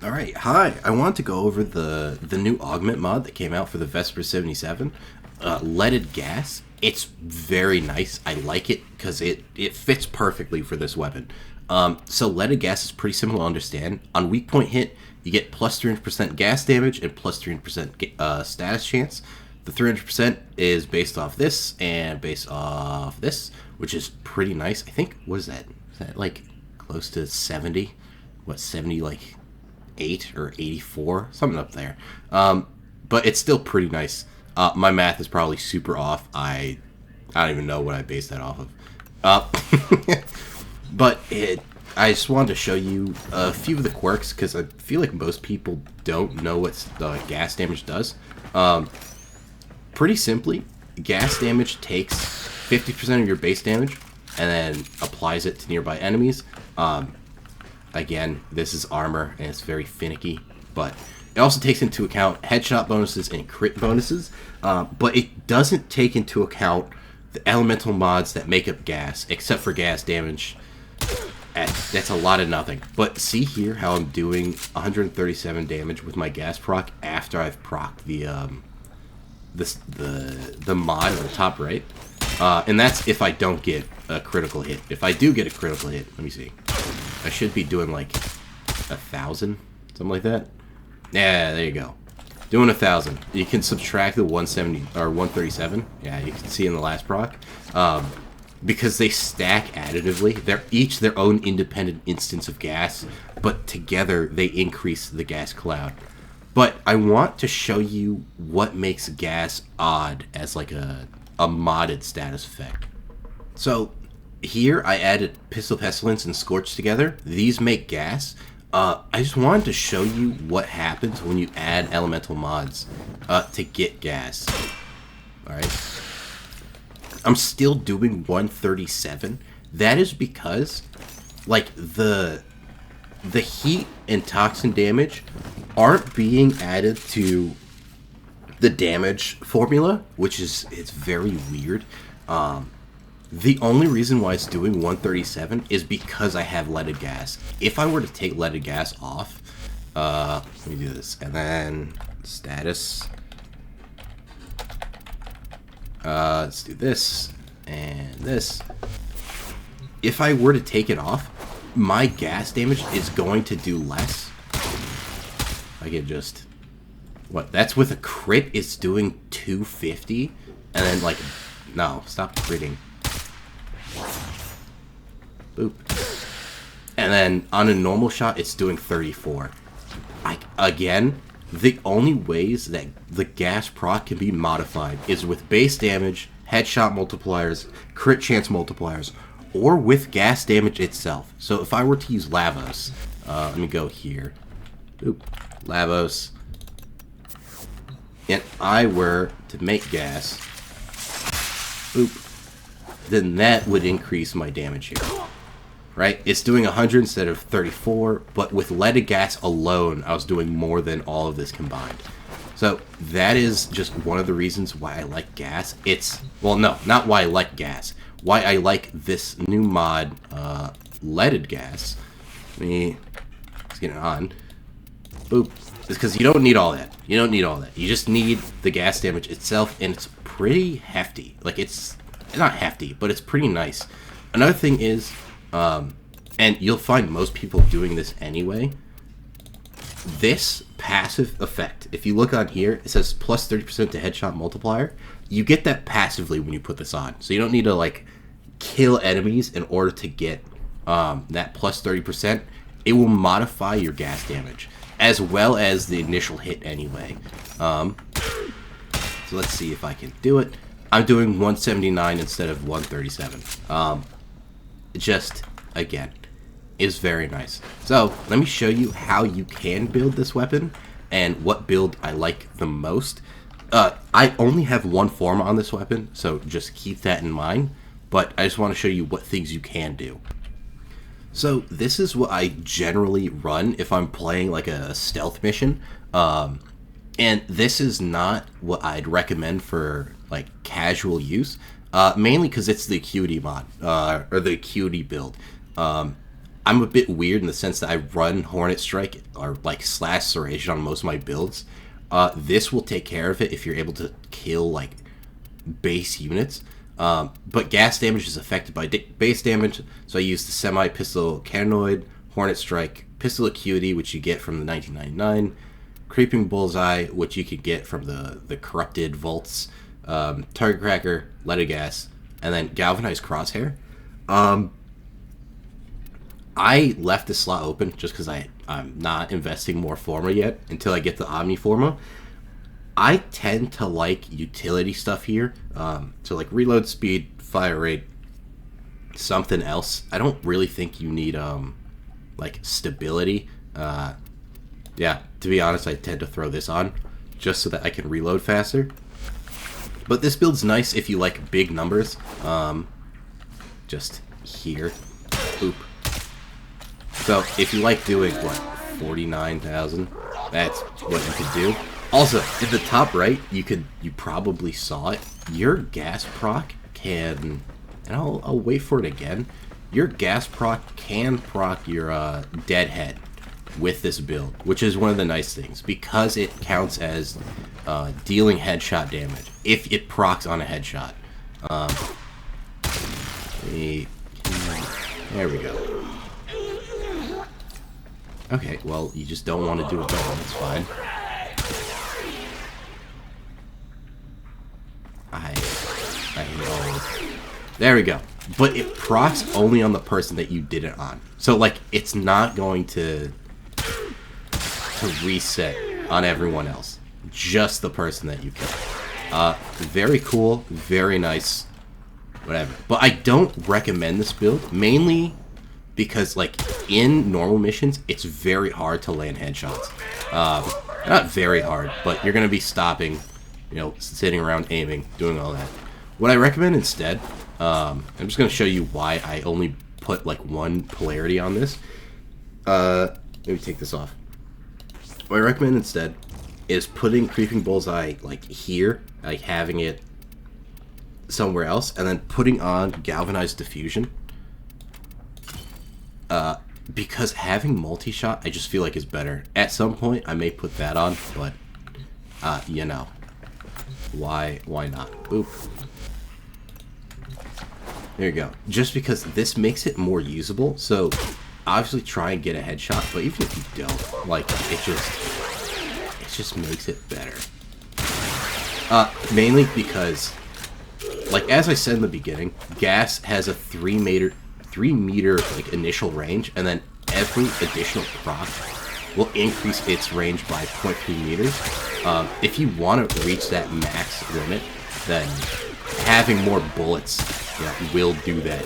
All right, hi. I want to go over the new Augment mod that came out for the Vesper 77, leaded gas. It's very nice. I like it because it fits perfectly for this weapon. So leaded gas is pretty simple to understand. On weak point hit, you get plus 300% gas damage and plus 300% status chance. The 300% is based off this and based off this, which is pretty nice. I think, what is that? Is that like close to 70? What, 70 like 8 or 84, something up there. But it's still pretty nice. My math is probably super off. I don't even know what I based that off of. But I just wanted to show you a few of the quirks because I feel like most people don't know what gas damage does. Pretty simply, gas damage takes 50% of your base damage and then applies it to nearby enemies. Again, this is armor, and it's very finicky, but it also takes into account headshot bonuses and crit bonuses, but it doesn't take into account the elemental mods that make up gas, except for gas damage. That's a lot of nothing. But see here how I'm doing 137 damage with my gas proc after I've procced the mod on the top right. And that's if I don't get a critical hit. If I do get a critical hit, let me see. I should be doing like 1,000, something like that. Yeah, there you go. Doing 1,000. You can subtract the 170 or 137. Yeah, you can see in the last proc. Because they stack additively. They're each their own independent instance of gas, but together they increase the gas cloud. But I want to show you what makes gas odd as like a modded status effect. So here I added Pistol Pestilence and Scorch together. These make gas. I just wanted to show you what happens when you add elemental mods to get gas. Alright. I'm still doing 137. That is because, like, the heat and toxin damage aren't being added to the damage formula, which is, it's very weird. The only reason why it's doing 137 is because I have leaded gas. If I were to take leaded gas off, let me do this, and then status. Let's do this and this. If I were to take it off, my gas damage is going to do less. I could just... What? That's with a crit, it's doing 250? And then, like... No, stop critting. Boop. And then, on a normal shot, it's doing 34. Again, the only ways that the gas proc can be modified is with base damage, headshot multipliers, crit chance multipliers, or with gas damage itself. So if I were to use Lavos, let me go here. Oop, Lavos. And I were to make gas, oop, then that would increase my damage here. Right? It's doing 100 instead of 34, but with leaded gas alone, I was doing more than all of this combined. So that is just one of the reasons why I like gas. It's, well, no, not why I like gas. Why I like this new mod, leaded gas. Let's get it on. Boop. It's because you don't need all that. You don't need all that. You just need the gas damage itself, and it's pretty hefty. Like, it's not hefty, but it's pretty nice. Another thing is, and you'll find most people doing this anyway, this passive effect, if you look on here, it says plus 30% to headshot multiplier. You get that passively when you put this on. So you don't need to, like, kill enemies in order to get that plus 30%. It will modify your gas damage, as well as the initial hit anyway. So let's see if I can do it. I'm doing 179 instead of 137. Just, again, is very nice. So, let me show you how you can build this weapon, and what build I like the most. I only have one form on this weapon, so just keep that in mind, but I just want to show you what things you can do. So, this is what I generally run if I'm playing like a stealth mission, and this is not what I'd recommend for like casual use. Mainly because it's the acuity mod, or the acuity build. I'm a bit weird in the sense that I run Hornet Strike or like slash Serration on most of my builds. This will take care of it if you're able to kill like base units. But gas damage is affected by base damage, so I use the semi-pistol Cannonade, Hornet Strike, Pistol Acuity, which you get from the 1999, Creeping Bullseye, which you could get from the Corrupted Vaults, Target Cracker, Leaded Gas, and then Galvanized Crosshair. I left the slot open just because I'm not investing more Forma yet until I get the Omni Forma. I tend to like utility stuff here, so like reload speed, fire rate, something else. I don't really think you need like stability. Yeah, to be honest, I tend to throw this on just so that I can reload faster. But this build's nice if you like big numbers. Just here. Oop. So if you like doing, what, 49,000, that's what you could do. Also, at the top right, you probably saw it, your gas proc can, and I'll wait for it again, your gas proc can proc your deadhead with this build, which is one of the nice things, because it counts as dealing headshot damage, if it procs on a headshot. There we go. Okay, well, you just don't want to do it though, that's fine. I hate all this. There we go. But it procs only on the person that you did it on. So, like, it's not going to reset on everyone else. Just the person that you killed. Very cool, very nice, whatever. But I don't recommend this build, mainly because, like, in normal missions, it's very hard to land headshots. Not very hard, but you're going to be stopping, you know, sitting around aiming, doing all that. What I recommend instead, I'm just going to show you why I only put, like, one polarity on this. Let me take this off. What I recommend instead is putting Creeping Bullseye, like, here, like, having it somewhere else, and then putting on Galvanized Diffusion. Because having multi-shot, I just feel like is better. At some point, I may put that on, but, you know, why not? Oop. There you go. Just because this makes it more usable, so obviously try and get a headshot, but even if you don't, like, it just makes it better. Mainly because, like, as I said in the beginning, gas has a 3 meter like initial range, and then every additional proc will increase its range by 0.3 meters. If you want to reach that max limit, then having more bullets, you know, will do that.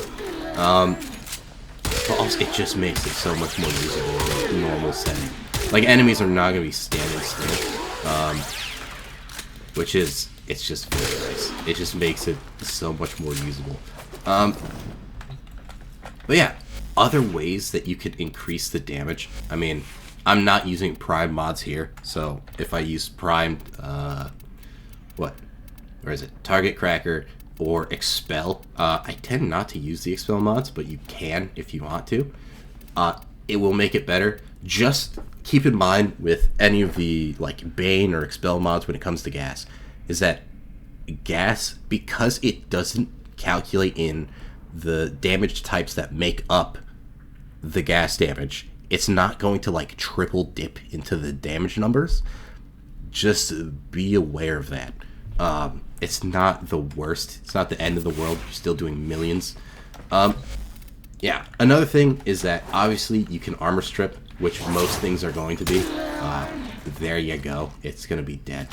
But also, it just makes it so much more usable in a normal setting. Like, enemies are not going to be standing still, which is, it's just very nice. It just makes it so much more usable. But yeah, other ways that you could increase the damage. I mean, I'm not using prime mods here, so if I use primed, where is it? Target Cracker or Expel. I tend not to use the Expel mods, but you can if you want to. It will make it better. Just keep in mind with any of the like Bane or Expel mods when it comes to gas, is that gas, because it doesn't calculate in the damage types that make up the gas damage, it's not going to like triple dip into the damage numbers. Just be aware of that. It's not the worst. It's not the end of the world. You're still doing millions. Yeah, another thing is that obviously you can armor strip, which most things are going to be. There you go. It's going to be dead.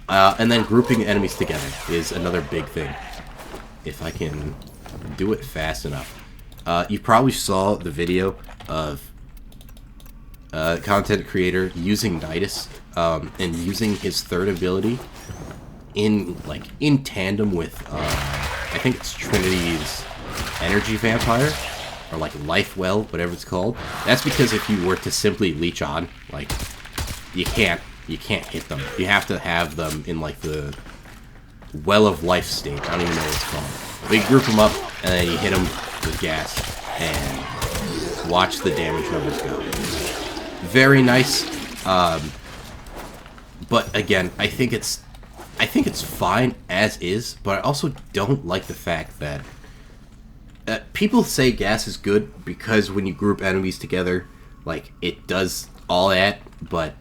And then grouping enemies together is another big thing. If I can do it fast enough. You probably saw the video of a content creator using Nidus and using his third ability in tandem with I think it's Trinity's Energy Vampire, or like Life Well, whatever it's called. That's because if you were to simply leech on, like, you can't hit them. You have to have them in like the Well of Life state. I don't even know what it's called. But you group them up and then you hit them with gas, and watch the damage numbers go. Very nice. But again, I think it's fine as is, but I also don't like the fact that people say gas is good because when you group enemies together, like, it does all that, but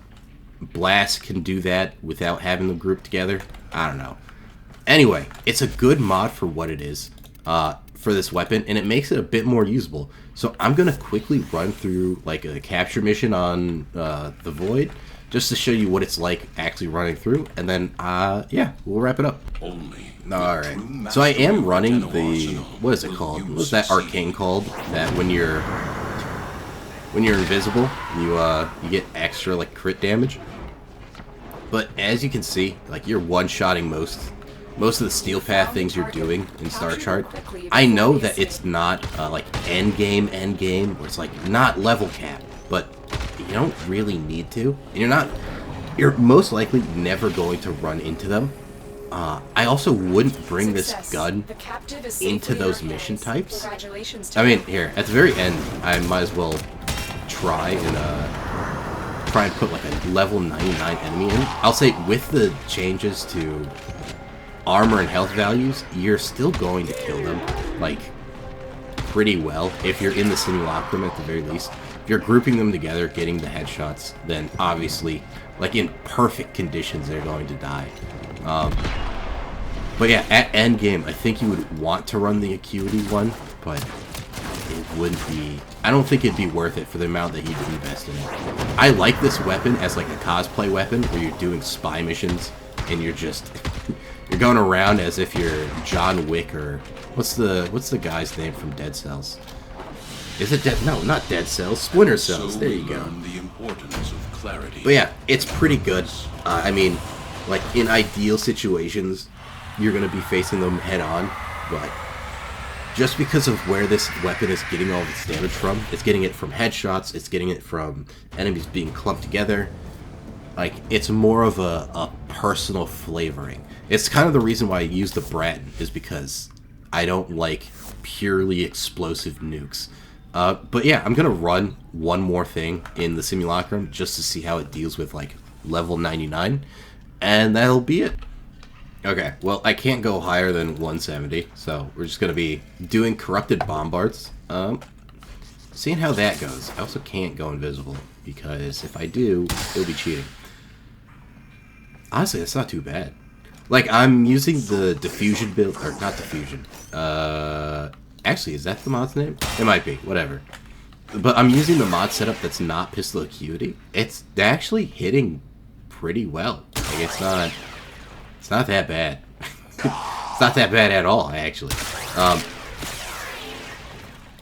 blast can do that without having them grouped together. I don't know. Anyway, it's a good mod for what it is for this weapon, and it makes it a bit more usable. So I'm going to quickly run through like a capture mission on the Void, just to show you what it's like actually running through, and then, yeah, we'll wrap it up. Alright, so I am running the, what is it called? What's that arcane called? That when you're invisible, you get extra, like, crit damage. But as you can see, like, you're one-shotting most of the steel path things you're doing in Star Chart. I know that it's not, like, end game, where it's, like, not level cap, but you don't really need to. And you're most likely never going to run into them. I also wouldn't bring this gun into those mission types. I mean, here, at the very end, I might as well try and put like a level 99 enemy in. I'll say with the changes to armor and health values, you're still going to kill them, like, pretty well. If you're in the simulacrum at the very least. If you're grouping them together, getting the headshots, then obviously, like, in perfect conditions, they're going to die. But yeah, at endgame, I think you would want to run the Acuity one, but it wouldn't be... I don't think it'd be worth it for the amount that you'd invest in it. I like this weapon as, like, a cosplay weapon, where you're doing spy missions, and you're just... you're going around as if you're John Wick, or... What's the guy's name from Dead Cells? Is it Dead... No, not Dead Cells. Splinter Cells. There you go. But yeah, it's pretty good. I mean, like, in ideal situations, you're going to be facing them head-on, but just because of where this weapon is getting all its damage from, it's getting it from headshots, it's getting it from enemies being clumped together, like, it's more of a personal flavoring. It's kind of the reason why I use the Bratton, is because I don't like purely explosive nukes. But yeah, I'm going to run one more thing in the Simulacrum just to see how it deals with, like, level 99, and that'll be it. Okay, well, I can't go higher than 170, so we're just going to be doing Corrupted Bombards. Seeing how that goes. I also can't go invisible, because if I do, it'll be cheating. Honestly, that's not too bad. Like, I'm using the diffusion build, or not diffusion. Actually, is that the mod's name? It might be, whatever. But I'm using the mod setup that's not Pistol Acuity. It's actually hitting pretty well. Like, it's not that bad. It's not that bad at all, actually.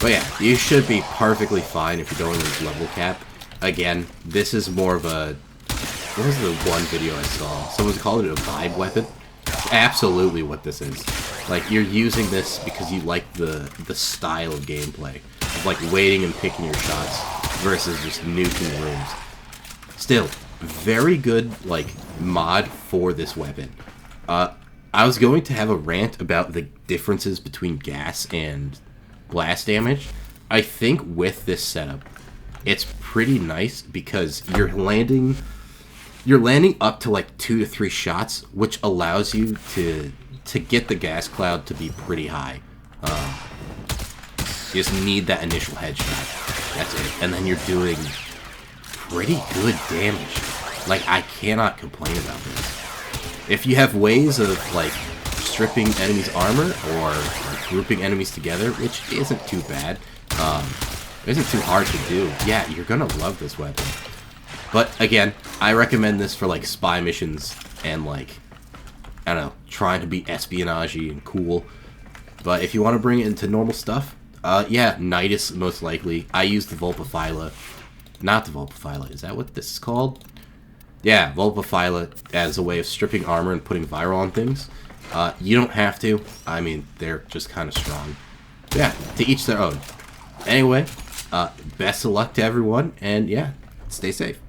But yeah, you should be perfectly fine if you're going with level cap. Again, this is more of a... What was the one video I saw? Someone called it a vibe weapon. It's absolutely what this is. Like, you're using this because you like the style of gameplay. Of, like, waiting and picking your shots versus just nuking rooms. Still, very good, like, mod for this weapon. I was going to have a rant about the differences between gas and blast damage. I think with this setup, it's pretty nice because you're landing up to like 2 to 3 shots, which allows you to get the gas cloud to be pretty high. You just need that initial headshot. That's it. And then you're doing pretty good damage. Like, I cannot complain about this. If you have ways of, like, stripping enemies' armor or grouping enemies together, which isn't too bad, isn't too hard to do, yeah, you're gonna love this weapon. But, again, I recommend this for, like, spy missions and, like, I don't know, trying to be espionage-y and cool. But if you want to bring it into normal stuff, yeah, Nidus, most likely. I use the Vulpaphyla. Not the Vulpaphyla, is that what this is called? Yeah, Vulpaphyla as a way of stripping armor and putting viral on things. You don't have to. I mean, they're just kind of strong. Yeah, to each their own. Anyway, best of luck to everyone, and yeah, stay safe.